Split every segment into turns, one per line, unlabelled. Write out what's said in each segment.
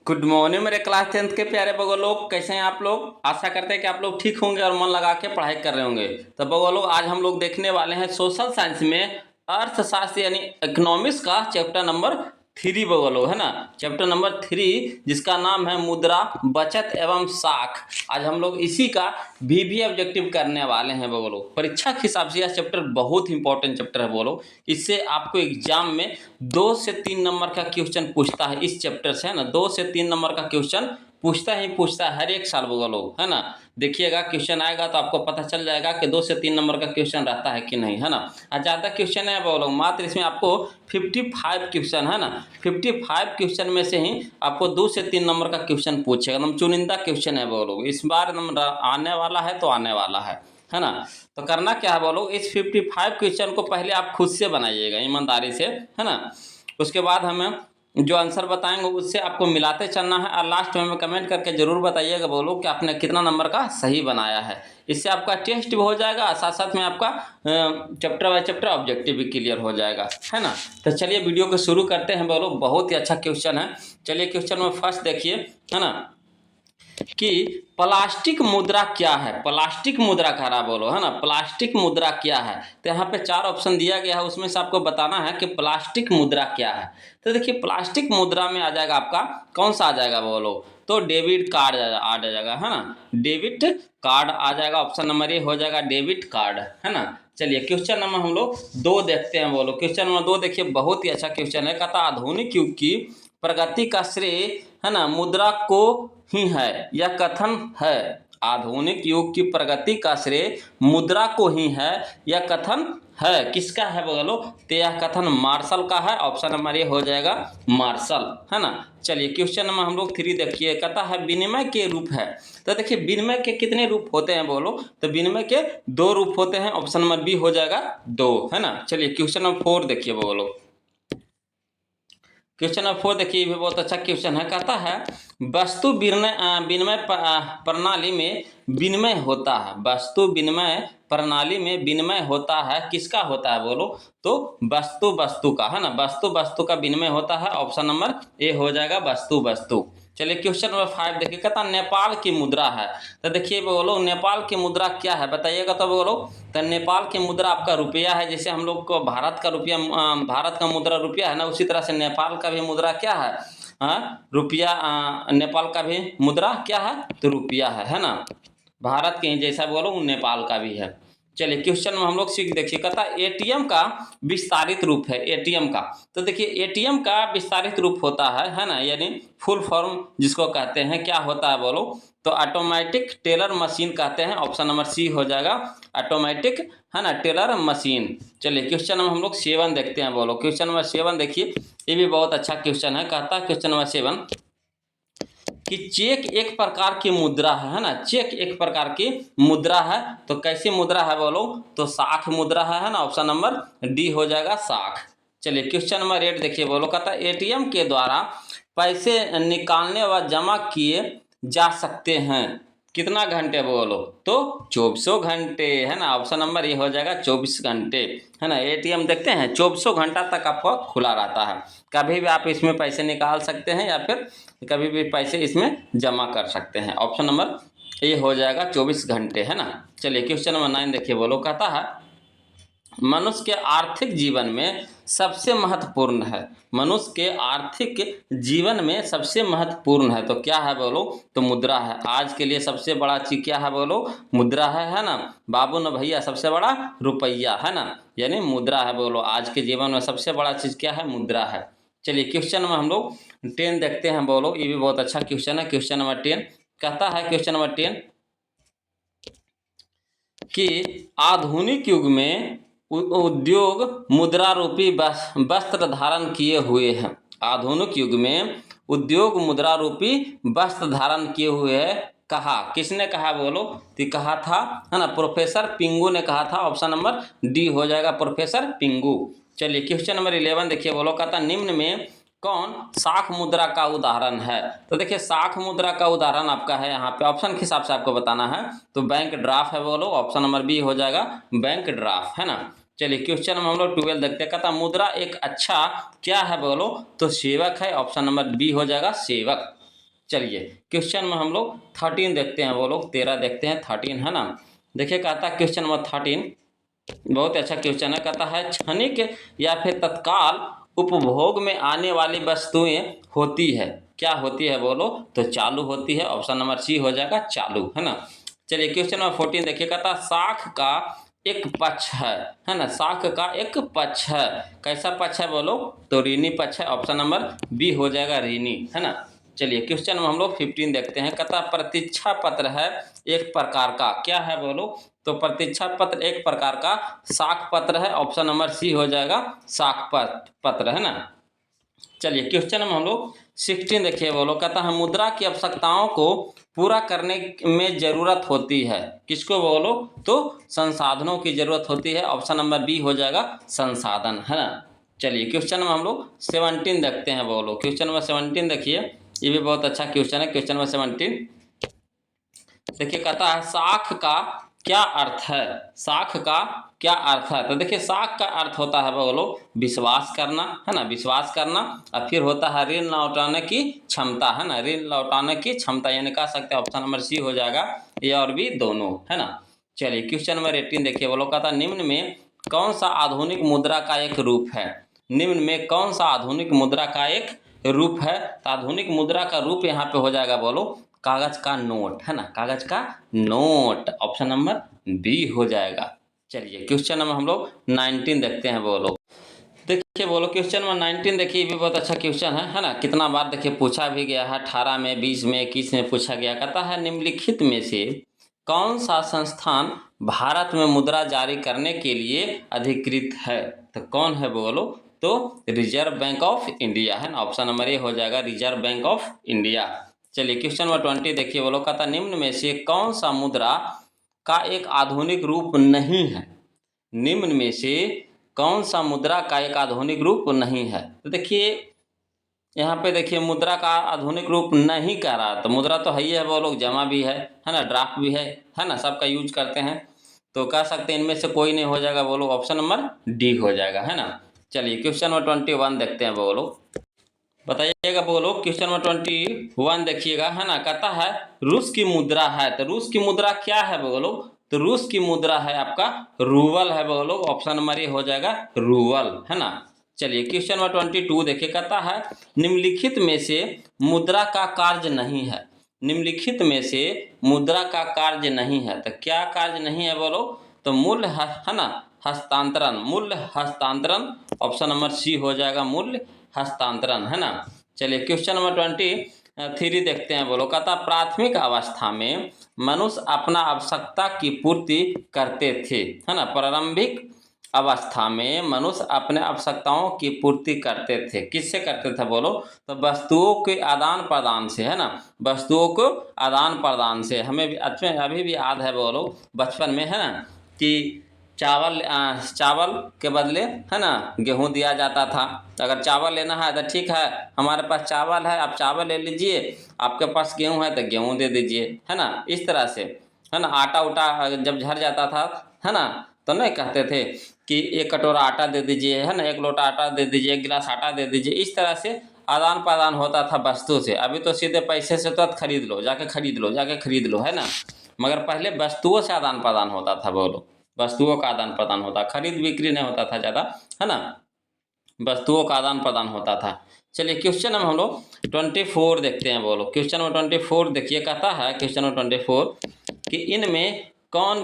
Good morning मेरे class 10th के प्यारे बगो लोग, कैसे हैं आप लोग। आशा करते हैं कि आप लोग ठीक होंगे और मन लगा के पढ़ाई कर रहे होंगे। तो बगो लोग, आज हम लोग देखने वाले हैं सोशल साइंस में अर्थशास्त्र यानी इकोनॉमिक्स का चैप्टर नंबर 3 बगो लोग, है ना। चैप्टर नंबर 3 जिसका नाम है मुद्रा, बचत एवं साख। आज हम लोग इसी का भी ऑब्जेक्टिव करने वाले हैं बगो लोग। परीक्षा के हिसाब से यह चैप्टर बहुत इंपॉर्टेंट चैप्टर है बोलो। इससे आपको एग्जाम में 2 से 3 नंबर का क्वेश्चन पूछता है इस चैप्टर से, है ना। 2 से 3 नंबर का क्वेश्चन पूछता है हर एक साल बगल लोग, है ना। देखिएगा क्वेश्चन आएगा तो आपको पता चल जाएगा कि 2 से 3 नंबर का क्वेश्चन रहता है कि नहीं, है ना। और ज़्यादा क्वेश्चन है बगल लोग, मात्र इसमें आपको 55 क्वेश्चन, है ना। 55 क्वेश्चन में से ही आपको 2 से 3 नंबर का क्वेश्चन पूछेगा। एकदम चुनिंदा क्वेश्चन है बगल लोग। इस बार आने वाला है तो आने वाला है ना। तो करना क्या है बोलो, इस 55 क्वेश्चन को पहले आप खुद से बनाइएगा ईमानदारी से, है ना। उसके बाद हमें जो आंसर बताएंगे उससे आपको मिलाते चलना है और लास्ट में हमें कमेंट करके जरूर बताइएगा बोलो कि आपने कितना नंबर का सही बनाया है। इससे आपका टेस्ट भी हो जाएगा, साथ साथ में आपका चैप्टर बाय चैप्टर ऑब्जेक्टिव भी क्लियर हो जाएगा, है ना। तो चलिए वीडियो को शुरू करते हैं बोलो। बहुत ही अच्छा क्वेश्चन है। चलिए क्वेश्चन में फर्स्ट देखिए, है ना, कि प्लास्टिक मुद्रा क्या है। प्लास्टिक मुद्रा कह रहा बोलो, है ना। प्लास्टिक मुद्रा क्या है। तो यहाँ पे 4 ऑप्शन दिया गया है, उसमें से आपको बताना है कि प्लास्टिक मुद्रा क्या है। तो देखिए प्लास्टिक मुद्रा में आ जाएगा आपका कौन सा आ जाएगा बोलो, तो डेबिट कार्ड आ जाएगा, है ना। डेबिट कार्ड आ जाएगा। ऑप्शन नंबर ए हो जाएगा डेबिट कार्ड, है ना। चलिए क्वेश्चन नंबर हम लोग 2 देखते हैं बोलो। क्वेश्चन नंबर 2 देखिए, बहुत ही अच्छा क्वेश्चन है। कहता आधुनिक युग की प्रगति का श्रेय, है ना, मुद्रा को ही है। यह कथन है। आधुनिक युग की प्रगति का श्रेय मुद्रा को ही है, यह कथन है। किसका है बोलो, तो यह कथन मार्शल का है। ऑप्शन नंबर ए हो जाएगा मार्शल, है ना। चलिए क्वेश्चन नंबर हम लोग 3 देखिए। कहता है विनिमय के रूप है। तो देखिए विनिमय के कितने रूप होते हैं बोलो, तो विनिमय के 2 रूप होते हैं। ऑप्शन नंबर बी हो जाएगा 2, है ना। चलिए क्वेश्चन नंबर 4 देखिए बोलो। क्वेश्चन नंबर 4 देखिए, ये भी बहुत अच्छा क्वेश्चन है। कहता है वस्तु विनिमय प्रणाली में विनिमय होता है। वस्तु विनिमय प्रणाली में विनिमय होता है, किसका होता है बोलो, तो वस्तु का, है ना। वस्तु का विनिमय होता है। ऑप्शन नंबर ए हो जाएगा वस्तु। चलिए क्वेश्चन नंबर 5 देखिए। कहता नेपाल की मुद्रा है। तो देखिए बोलो नेपाल की मुद्रा क्या है, बताइएगा तो बोलो। तो नेपाल की मुद्रा आपका रुपया है। जैसे हम लोग को भारत का रुपया, भारत का मुद्रा रुपया है ना, उसी तरह से नेपाल का भी मुद्रा क्या है, रुपया। नेपाल का भी मुद्रा क्या है, तो रुपया है ना। भारत के ही जैसा बोलो नेपाल का भी है। चलिए क्वेश्चन में हम लोग सीख देखिए। कहता एटीएम का विस्तारित रूप है। एटीएम का, तो देखिए एटीएम का विस्तारित रूप होता है ना, यानी फुल फॉर्म जिसको कहते हैं क्या होता है बोलो, तो ऑटोमेटिक टेलर मशीन कहते हैं। ऑप्शन नंबर सी हो जाएगा ऑटोमेटिक, है ना, टेलर मशीन। चलिए क्वेश्चन नंबर हम लोग 7 देखते हैं बोलो। क्वेश्चन नंबर 7 देखिए, ये भी बहुत अच्छा क्वेश्चन है। कहता है क्वेश्चन नंबर 7 कि चेक एक प्रकार की मुद्रा है ना। चेक एक प्रकार की मुद्रा है। तो कैसी मुद्रा है बोलो, तो साख मुद्रा है ना। ऑप्शन नंबर डी हो जाएगा साख। चलिए क्वेश्चन नंबर 8 देखिए बोलो। कहता है एटीएम के द्वारा पैसे निकालने व जमा किए जा सकते हैं कितना घंटे बोलो, तो 24 घंटे, है ना। ऑप्शन नंबर ये हो जाएगा 24 घंटे, है ना। एटीएम देखते हैं 24 घंटा तक आपका खुला रहता है। कभी भी आप इसमें पैसे निकाल सकते हैं या फिर कभी भी पैसे इसमें जमा कर सकते हैं। ऑप्शन नंबर ये हो जाएगा 24 घंटे, है ना। चलिए क्वेश्चन नंबर 9 देखिए बोलो। कहता है मनुष्य के आर्थिक जीवन में सबसे महत्वपूर्ण है। मनुष्य के आर्थिक जीवन में सबसे महत्वपूर्ण है, तो क्या है बोलो, तो मुद्रा है। आज के लिए सबसे बड़ा चीज क्या है बोलो, मुद्रा है ना। बाबू न भैया, सबसे बड़ा रुपया, है ना, यानी मुद्रा है बोलो। आज के जीवन में सबसे बड़ा चीज क्या है, मुद्रा है। चलिए क्वेश्चन में हम लोग 10 देखते हैं बोलो। ये भी बहुत अच्छा क्वेश्चन है। क्वेश्चन नंबर 10 कहता है, क्वेश्चन नंबर 10 कि आधुनिक युग में उद्योग मुद्रा रूपी वस्त्र धारण किए हुए हैं। आधुनिक युग में उद्योग मुद्रा रूपी वस्त्र धारण किए हुए हैं। कहा, किसने कहा बोलो, तो कहा था, है ना, प्रोफेसर पिंगू ने कहा था। ऑप्शन नंबर डी हो जाएगा प्रोफेसर पिंगू। चलिए क्वेश्चन नंबर 11 देखिए बोलो। कहता निम्न में कौन साख मुद्रा का उदाहरण है। तो देखिए साख मुद्रा का उदाहरण आपका है यहाँ पे, ऑप्शन के हिसाब से आपको बताना है, तो बैंक ड्राफ्ट है बोलो। ऑप्शन नंबर बी हो जाएगा बैंक ड्राफ्ट, है ना। चलिए क्वेश्चन में हम लोग 12 देखते हैं। कहता मुद्रा एक अच्छा क्या है बोलो, तो सेवक है। ऑप्शन नंबर बी हो जाएगा सेवक। चलिए क्वेश्चन में हम लोग 13 देखते हैं, वो लोग 13 देखते हैं, 13 है ना। देखिए कहता है क्वेश्चन नंबर 13 बहुत अच्छा क्वेश्चन है। कहता है क्षणिक या फिर तत्काल उपभोग में आने वाली वस्तुएं होती है, क्या होती है बोलो? तो चालू होती है। ऑप्शन नंबर सी हो जाएगा चालू, है ना। चलिए क्वेश्चन नंबर 14 देखिए। कहता है साख का एक पक्ष है ना। साख का एक पक्ष है, कैसा पक्ष है बोलो? तो ऋणी पक्ष है। ऑप्शन नंबर बी हो जाएगा ऋणी, है ना। चलिए क्वेश्चन में हम लोग 15 देखते हैं। कहता प्रतीक्षा पत्र है एक प्रकार का, क्या है बोलो? तो प्रतीक्षा पत्र एक प्रकार का साख पत्र है। ऑप्शन नंबर सी हो जाएगा साख पत्र, है ना। चलिए क्वेश्चन में हम लोग 16 देखिए बोलो। कहता है मुद्रा की आवश्यकताओं को पूरा करने में जरूरत होती है, किसको बोलो? तो संसाधनों की जरूरत होती है। ऑप्शन नंबर बी हो जाएगा संसाधन, है ना। चलिए क्वेश्चन में हम लोग 17 देखते हैं बोलो। क्वेश्चन नंबर 17 देखिए, ये भी बहुत अच्छा क्वेश्चन है। क्वेश्चन नंबर 17 देखिए। कहता है साख का क्या अर्थ है? साख का क्या अर्थ है? तो देखिए साख का अर्थ होता है बोलो विश्वास करना, है ना, विश्वास करना। और फिर होता है ऋण लौटाने की क्षमता, है ना, ऋण लौटाने की क्षमता, यानी कह सकते हैं ऑप्शन नंबर सी हो जाएगा, ए और बी दोनों, है ना। चलिए क्वेश्चन नंबर 18 देखिए बोलो। कहता निम्न में कौन सा आधुनिक मुद्रा का एक रूप है? निम्न में कौन सा आधुनिक मुद्रा का एक रूप है? तो आधुनिक मुद्रा का रूप यहाँ पे हो जाएगा बोलो कागज का नोट, है ना, कागज का नोट। ऑप्शन नंबर बी हो जाएगा। चलिए क्वेश्चन नंबर हम लोग 19 देखते हैं बोलो। देखिए बोलो क्वेश्चन नंबर 19 देखिए, ये भी बहुत अच्छा क्वेश्चन है ना। कितना बार देखिए पूछा भी गया है, 18 में, 20 में, 21 में पूछा गया। कहता है निम्नलिखित में से कौन सा संस्थान भारत में मुद्रा जारी करने के लिए अधिकृत है? तो कौन है बोलो? तो रिजर्व बैंक ऑफ इंडिया, है ना। ऑप्शन नंबर ए हो जाएगा रिजर्व बैंक ऑफ इंडिया। चलिए क्वेश्चन नंबर 20 देखिए बोलो। कहता निम्न में से कौन सा मुद्रा का एक आधुनिक रूप नहीं है? निम्न में से कौन सा मुद्रा का एक आधुनिक रूप नहीं है? तो देखिए यहाँ पे देखिए मुद्रा का आधुनिक रूप नहीं कह रहा, तो मुद्रा तो है ही है, वो लोग जमा भी है ना, ड्राफ्ट भी है ना, सबका यूज करते हैं। तो कह सकते हैं इनमें से कोई नहीं हो जाएगा, वो लोग ऑप्शन नंबर डी हो जाएगा, है ना। चलिए क्वेश्चन नंबर 21 देखते हैं, वो लोग बताइएगा। बोलो क्वेश्चन नंबर 21 देखिएगा, है ना। कहता है रूस की मुद्रा है, तो रूस की मुद्रा क्या है बोलो? तो रूस की मुद्रा है आपका रूबल है बोलो। ऑप्शन नंबर ए हो जाएगा रूबल, है ना। चलिए क्वेश्चन नंबर 22 देखिए। कहता है निम्नलिखित में से मुद्रा का कार्य नहीं है। निम्नलिखित में से मुद्रा का कार्य नहीं है, तो क्या कार्य नहीं है बोलो? तो मूल्य है ना, हस्तांतरण, मूल्य हस्तांतरण। ऑप्शन नंबर सी हो जाएगा मूल्य हस्तांतरण, है ना। चलिए क्वेश्चन नंबर 23 देखते हैं बोलो। कहता प्राथमिक अवस्था में मनुष्य अपना आवश्यकता की पूर्ति करते थे, है ना। प्रारंभिक अवस्था में मनुष्य अपने आवश्यकताओं की पूर्ति करते थे, किससे करते थे बोलो? तो वस्तुओं के आदान प्रदान से, है ना, वस्तुओं को आदान प्रदान से। हमें भी अभी भी याद है बोलो बचपन में, है ना, कि चावल के बदले, है ना, गेहूं दिया जाता था। अगर चावल लेना है तो ठीक है, हमारे पास चावल है, आप चावल ले लीजिए, आपके पास गेहूं है तो गेहूं दे दीजिए, है ना, इस तरह से, है ना। आटा उटा जब झड़ जाता था, है ना, तो नहीं कहते थे कि एक कटोरा आटा दे दीजिए, है ना, एक लोटा आटा दे दीजिए, एक गिलास आटा दे दीजिए। इस तरह से आदान प्रदान होता था वस्तु से। अभी तो सीधे पैसे से तुरंत खरीद लो, जाके खरीद लो, जाके खरीद लो, है ना। मगर पहले वस्तुओं से आदान प्रदान होता था, बोलो वस्तुओं का आदान प्रदान होता, खरीद बिक्री नहीं होता था ज़्यादा, है ना, वस्तुओं का आदान प्रदान होता था। चलिए क्वेश्चन नंबर हम लोग 24 देखते हैं, बोलो क्वेश्चन नंबर 24 देखिए। कहता है क्वेश्चन नंबर 24 कि इनमें कौन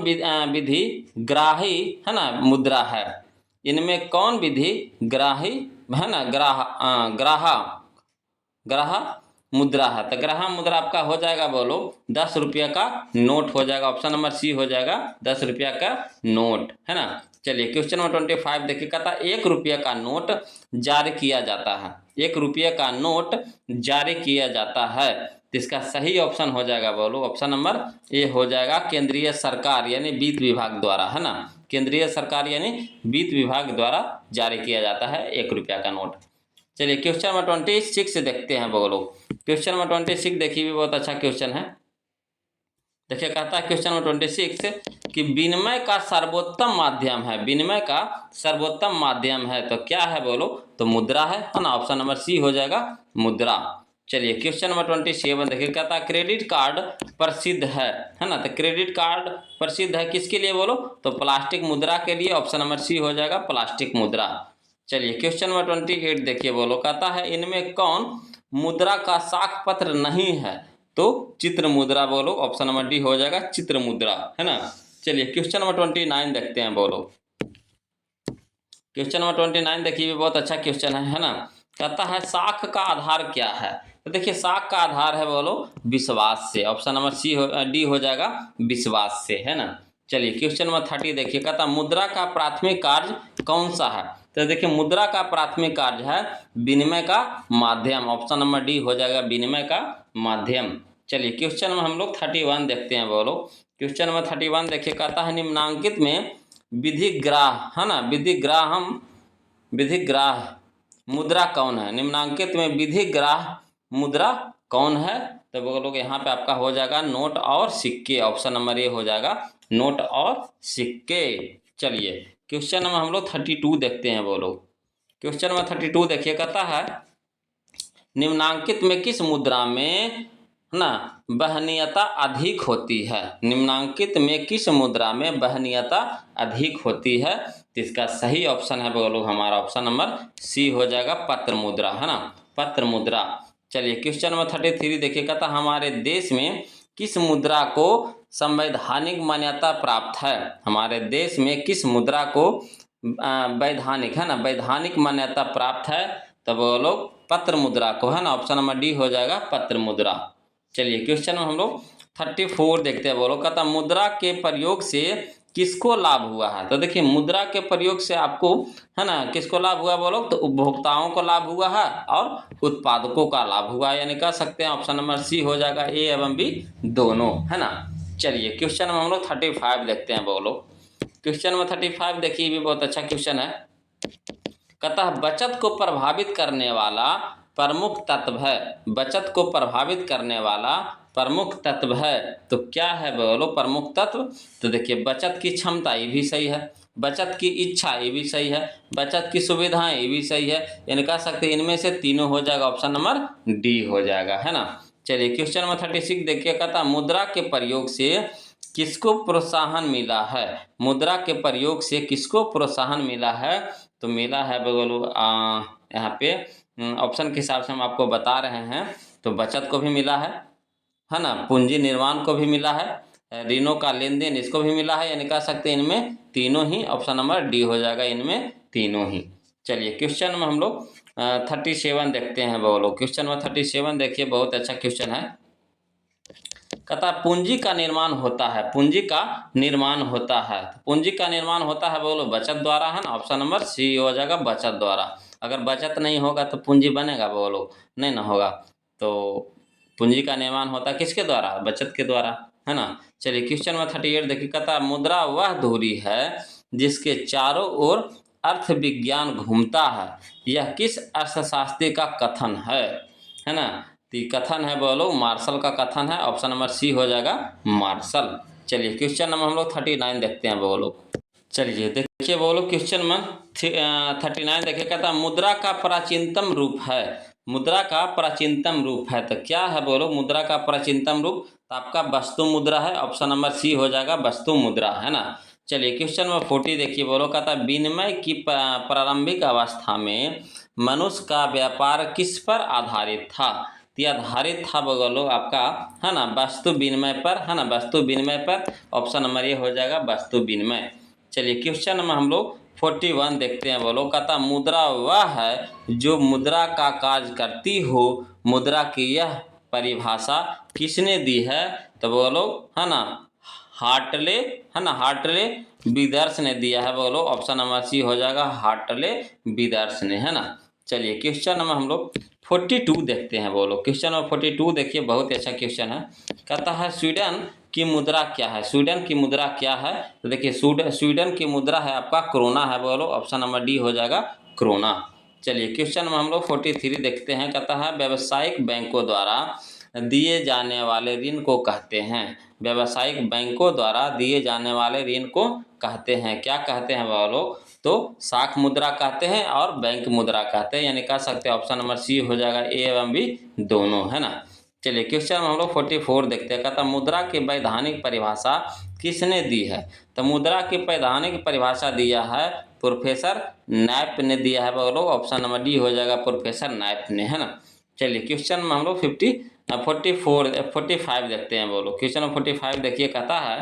विधि ग्राही, है ना, मुद्रा है? इनमें कौन विधि ग्राही, है ना, ग्राह मुद्रा है? तो ग्राह मुद्रा आपका हो जाएगा बोलो 10 रुपये का नोट हो जाएगा। ऑप्शन नंबर सी हो जाएगा 10 रुपया का नोट, है ना। चलिए क्वेश्चन नंबर 25 देखिए। कहता 1 रुपये का नोट जारी किया जाता है, 1 रुपये का नोट जारी किया जाता है, तो इसका सही ऑप्शन हो जाएगा बोलो ऑप्शन नंबर ए हो जाएगा केंद्रीय सरकार यानी वित्त विभाग द्वारा, है ना। केंद्रीय सरकार यानी वित्त विभाग द्वारा जारी किया जाता है 1 रुपया का नोट। चलिए क्वेश्चन नंबर 26 देखते हैं बोलो। क्वेश्चन नंबर 26 देखिए, भी बहुत अच्छा क्वेश्चन है। देखिए कहता है क्वेश्चन नंबर 26 कि विनिमय का सर्वोत्तम माध्यम है, विनिमय का सर्वोत्तम माध्यम है, तो क्या है बोलो? तो मुद्रा है ना। ऑप्शन नंबर सी हो जाएगा मुद्रा। चलिए क्वेश्चन नंबर 27 देखिए, कहता है क्रेडिट कार्ड प्रसिद्ध है ना। तो क्रेडिट कार्ड प्रसिद्ध है किसके लिए बोलो, तो प्लास्टिक मुद्रा के लिए। ऑप्शन नंबर सी हो जाएगा प्लास्टिक मुद्रा। चलिए क्वेश्चन नंबर 28 देखिए बोलो, कहता है इनमें कौन मुद्रा का साख पत्र नहीं है, तो चित्र मुद्रा बोलो। ऑप्शन नंबर डी हो जाएगा चित्र मुद्रा, है ना। चलिए क्वेश्चन नंबर 29 देखते हैं बोलो। क्वेश्चन नंबर 29 देखिए, बहुत अच्छा क्वेश्चन है ना। कहता है साख का आधार क्या है, तो देखिए साख का आधार है बोलो विश्वास से। ऑप्शन नंबर डी हो जाएगा विश्वास से, है ना। चलिए क्वेश्चन नंबर 30 देखिए, कहता मुद्रा का प्राथमिक कार्य कौन सा है, तो देखिए मुद्रा का प्राथमिक कार्य है विनिमय का माध्यम। ऑप्शन नंबर डी हो जाएगा विनिमय का माध्यम। चलिए क्वेश्चन में हम लोग 31 देखते हैं बोलो। क्वेश्चन नंबर 31 देखिए, कहता है निम्नांकित में विधिग्राह, है ना, विधिग्राह मुद्रा कौन है। निम्नांकित में विधिग्राह मुद्रा कौन है, तो वो लोग यहाँ पे आपका हो जाएगा नोट और सिक्के। ऑप्शन नंबर ए हो जाएगा नोट और सिक्के। चलिए क्वेश्चन नंबर हम लोग 32 देखते हैं बोलो। क्वेश्चन नंबर 32 देखिए, कहता है निम्नांकित में किस मुद्रा में ना वहनीयता अधिक होती है। निम्नांकित में किस मुद्रा में वहनीयता अधिक होती है, तो इसका सही ऑप्शन है बोलो हमारा ऑप्शन नंबर सी हो जाएगा पत्र मुद्रा, है ना, पत्र मुद्रा। चलिए क्वेश्चन नंबर 33 देखिए, कहता हमारे देश में किस मुद्रा को संवैधानिक मान्यता प्राप्त है। हमारे देश में किस मुद्रा को वैधानिक, है ना, वैधानिक मान्यता प्राप्त है, तब वो लोग पत्र मुद्रा को, है ना। ऑप्शन नंबर डी हो जाएगा पत्र मुद्रा। चलिए क्वेश्चन में हम लोग 34 देखते हैं बोलो। कहता मुद्रा के प्रयोग से किसको लाभ हुआ है, तो देखिए मुद्रा के प्रयोग से आपको, है ना, किसको लाभ हुआ बोलो, तो उपभोक्ताओं को लाभ हुआ है और उत्पादकों का लाभ हुआ है, यानी कह सकते हैं ऑप्शन नंबर सी हो जाएगा ए एवं बी दोनों, है ना। चलिए क्वेश्चन में हम लोग 35 देखते हैं बोलो। क्वेश्चन में 35 देखिए, भी बहुत अच्छा क्वेश्चन है। कहता है बचत को प्रभावित करने वाला प्रमुख तत्व है। बचत को प्रभावित करने वाला प्रमुख तत्व है, तो क्या है बोलो प्रमुख तत्व, तो देखिए बचत की क्षमता, ये भी सही है। बचत की इच्छा, ये भी सही है। बचत की सुविधाएं, ये भी सही है। यानी कह सकते हैं इनमें से तीनों हो जाएगा, ऑप्शन नंबर डी हो जाएगा, है ना। चलिए क्वेश्चन नंबर 36 देखिए, कहता मुद्रा के प्रयोग से किसको प्रोत्साहन मिला है। मुद्रा के प्रयोग से किसको प्रोत्साहन मिला है, तो मिला है बोलो यहाँ पे ऑप्शन के हिसाब से हम आपको बता रहे हैं, तो बचत को भी मिला है ना, पूंजी निर्माण को भी मिला है, ऋणों का लेन देन इसको भी मिला है, यानी कह सकते हैं इनमें तीनों ही, ऑप्शन नंबर डी हो जाएगा इनमें तीनों ही। चलिए क्वेश्चन में हम लोग 37 देखते हैं बोलो। क्वेश्चन में 37 देखिए, बहुत अच्छा क्वेश्चन है। कहता पूंजी का निर्माण होता है, पूंजी का निर्माण होता है, पूंजी का निर्माण होता है बोलो बचत द्वारा, है ना। ऑप्शन नंबर सी हो जाएगा बचत द्वारा। अगर बचत नहीं होगा तो पूंजी बनेगा बोलो, नहीं ना होगा। तो पूंजी का निर्माण होता है किसके द्वारा, बचत के द्वारा, है ना। चलिए क्वेश्चन नंबर 38 देखिए, कहता मुद्रा वह धुरी है जिसके चारों ओर अर्थ विज्ञान घूमता है, यह किस अर्थशास्त्री का कथन है ना। तो कथन है बोलो मार्शल का कथन है। ऑप्शन नंबर सी हो जाएगा मार्शल। चलिए क्वेश्चन नंबर हम लोग 39 देखते हैं बोलो। चलिए देखिए बोलो, क्वेश्चन में 39 देखिए, कहता मुद्रा का प्राचीनतम रूप है। मुद्रा का प्राचीनतम रूप है, तो क्या है बोलो मुद्रा का प्राचीनतम रूप, तो आपका वस्तु मुद्रा है। ऑप्शन नंबर सी हो जाएगा वस्तु मुद्रा, है ना। चलिए क्वेश्चन नंबर 40 देखिए बोलो, कहता विनिमय की प्रारंभिक अवस्था में मनुष्य का व्यापार किस पर आधारित था। आधारित था बोलो आपका, है ना, वस्तु विनिमय पर, है ना, वस्तु विनिमय पर। ऑप्शन नंबर ये हो जाएगा वस्तु विनिमय। चलिए क्वेश्चन में हम लोग 41 देखते हैं बोलो। कहता मुद्रा वह है जो मुद्रा का कार्य करती हो। मुद्रा की यह परिभाषा किसने दी है, तो बोलो, है ना, हार्टले, है ना, हार्टले विदर्स ने दिया है बोलो। ऑप्शन नंबर सी हो जाएगा हार्टले विदर्स ने, है ना। चलिए क्वेश्चन में हम लोग 42 देखते हैं बोलो। क्वेश्चन नंबर 42 देखिए, बहुत ही अच्छा क्वेश्चन है। कहता है स्वीडन की मुद्रा क्या है। स्वीडन की मुद्रा क्या है, तो देखिए स्वीडन की मुद्रा है आपका क्रोना है बोलो। ऑप्शन नंबर डी हो जाएगा क्रोना। चलिए क्वेश्चन में हम लोग 43 देखते हैं। कहता है व्यावसायिक बैंकों द्वारा दिए जाने वाले ऋण को कहते हैं। व्यावसायिक बैंकों द्वारा दिए जाने वाले ऋण को कहते हैं, क्या कहते हैं बोलो, तो साख मुद्रा कहते हैं और बैंक मुद्रा कहते हैं, यानी कह सकते हैं ऑप्शन नंबर सी हो जाएगा, ए एवं बी दोनों, है ना। चलिए क्वेश्चन हम लोग 44 देखते हैं। कहता मुद्रा की वैधानिक परिभाषा किसने दी है? तो मुद्रा की वैधानिक परिभाषा दिया है प्रोफेसर नैप ने दिया है बोलो, ऑप्शन नंबर डी हो जाएगा, प्रोफेसर नैप ने, है ना। चलिए क्वेश्चन में हम लोग 45 देखते हैं बोलो। क्वेश्चन नंबर 45 देखिए, कहता है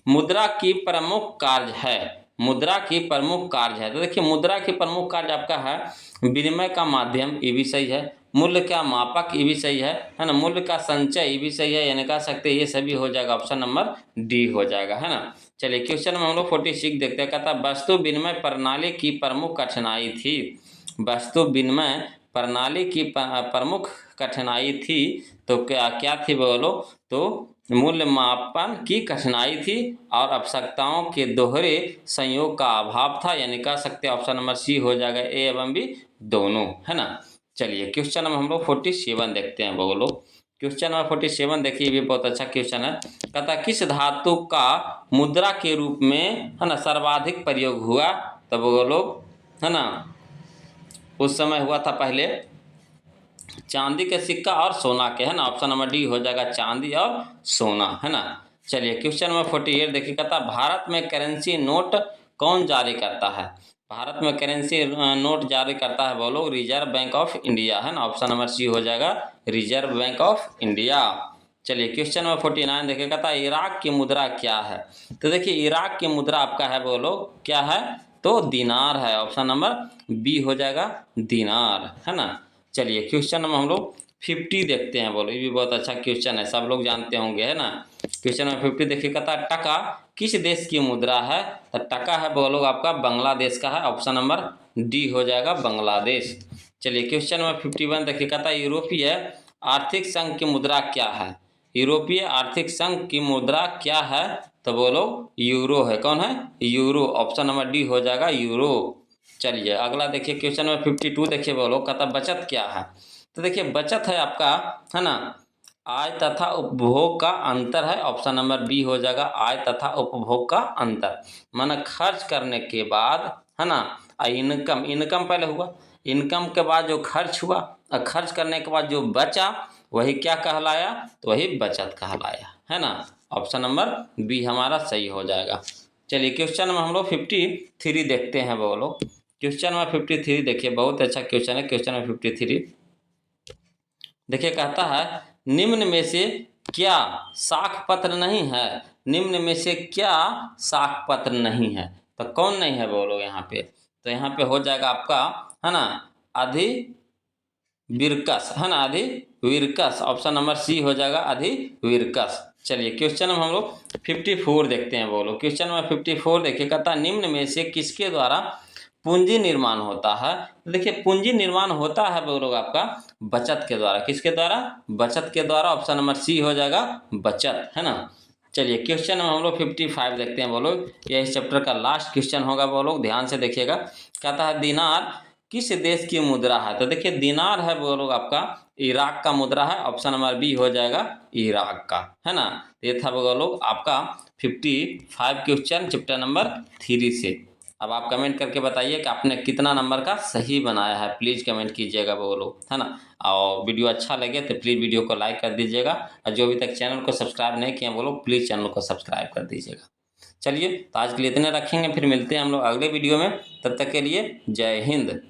मुद्रा की प्रमुख कार्य है, मुद्रा की प्रमुख कार्य है। तो देखिए मुद्रा की प्रमुख कार्य आपका है विनिमय का माध्यम, ये भी सही है। मूल्य का मापक, ये भी सही है ना। मूल्य का संचय, ये भी सही है, यानी कह सकते हैं ये सभी हो जाएगा, ऑप्शन नंबर डी हो जाएगा, है ना। चलिए क्वेश्चन में हम लोग 46 देखते हैं। कहता वस्तु विनिमय प्रणाली की प्रमुख कठिनाई थी, वस्तु विनिमय प्रणाली की प्रमुख कठिनाई थी, तो क्या क्या थी बोलो? तो मूल्य मापन की कठिनाई थी और आवश्यकताओं के दोहरे संयोग का अभाव था, यानी कह सकते हैं ऑप्शन नंबर सी हो जाएगा, ए एवं बी दोनों, है ना। चलिए क्वेश्चन में हम लोग 47 देखते हैं बोलो। क्वेश्चन नंबर 47 देखिए, भी बहुत अच्छा क्वेश्चन है। कहता किस धातु का मुद्रा के रूप में, है ना, सर्वाधिक प्रयोग हुआ? तब बोलो, है ना, उस समय हुआ था पहले चांदी के सिक्का और सोना के, है ना। ऑप्शन नंबर डी हो जाएगा, चांदी और सोना, है ना। चलिए क्वेश्चन नंबर 48 देखिए, कहता भारत में करेंसी नोट कौन जारी करता है? भारत में करेंसी नोट जारी करता है बोलो, रिजर्व बैंक ऑफ इंडिया, है ना। ऑप्शन नंबर सी हो जाएगा, रिजर्व बैंक ऑफ इंडिया। चलिए क्वेश्चन नंबर 49 देखिए, कहता इराक की मुद्रा क्या है? तो देखिए इराक की मुद्रा आपका है बोलो, क्या है? तो दिनार है, ऑप्शन नंबर बी हो जाएगा, दिनार, है ना। चलिए क्वेश्चन नंबर हम लोग 50 देखते हैं बोलो, ये भी बहुत अच्छा क्वेश्चन है, सब लोग जानते होंगे, है ना। क्वेश्चन नंबर 50 देखिए, कहता टका किस देश की मुद्रा है? तो टका है बोलो आपका बांग्लादेश का है, ऑप्शन नंबर डी हो जाएगा, बांग्लादेश। चलिए क्वेश्चन नंबर 51 देखिए, कहता यूरोपीय आर्थिक संघ की मुद्रा क्या है? यूरोपीय आर्थिक संघ की मुद्रा क्या है? तो बोलो यूरो है, कौन है? यूरो, ऑप्शन नंबर डी हो जाएगा, यूरो। चलिए अगला देखिए क्वेश्चन नंबर 52 देखिए बोलो, कहता बचत क्या है? तो देखिए बचत है आपका, है ना, आय तथा उपभोग का अंतर है, ऑप्शन नंबर बी हो जाएगा, आय तथा उपभोग का अंतर, माना खर्च करने के बाद, है ना, इनकम, इनकम पहले हुआ, इनकम के बाद जो खर्च हुआ और खर्च करने के बाद जो बचा वही क्या कहलाया? तो वही बचत कहलाया, है ना। ऑप्शन नंबर बी हमारा सही हो जाएगा। चलिए क्वेश्चन में हम लोग 53 देखते हैं बोलो। क्वेश्चन नंबर 53 देखिए, बहुत अच्छा क्वेश्चन है। क्वेश्चन नंबर 53 देखिए, कहता है निम्न में से क्या साख पत्र नहीं है? निम्न में से क्या साख पत्र नहीं है? तो कौन नहीं है बोलो यहाँ पे? तो यहाँ पे हो जाएगा आपका, है ना, अधिविरकस, है ना, अधिविरकस, ऑप्शन नंबर सी हो जाएगा, अधिविरकस। चलिए क्वेश्चन में हम लोग 54 देखते हैं बोलो। क्वेश्चन नंबर 54 देखिए, कहता निम्न में से किसके द्वारा पूंजी निर्माण होता है? देखिए पूंजी निर्माण होता है बोलो आपका बचत के द्वारा, किसके द्वारा? बचत के द्वारा, ऑप्शन नंबर सी हो जाएगा, बचत, है ना। चलिए क्वेश्चन में हम लोग 55 देखते हैं बोलो, यह इस चैप्टर का लास्ट क्वेश्चन होगा बोलो, ध्यान से देखिएगा। कहता है दिनार किस देश की मुद्रा है? तो देखिए दिनार है बोलो आपका इराक का मुद्रा है, ऑप्शन नंबर बी हो जाएगा, इराक का, है ना। ये था बोलो आपका 55 क्वेश्चन चैप्टर नंबर 3 से। अब आप कमेंट करके बताइए कि आपने कितना नंबर का सही बनाया है, प्लीज़ कमेंट कीजिएगा बोलो, है ना। और वीडियो अच्छा लगे तो प्लीज़ वीडियो को लाइक कर दीजिएगा, और जो अभी तक चैनल को सब्सक्राइब नहीं किया बोलो, प्लीज़ चैनल को सब्सक्राइब कर दीजिएगा। चलिए तो आज के लिए इतने रखेंगे, फिर मिलते हैं हम लोग अगले वीडियो में, तब तक के लिए जय हिंद।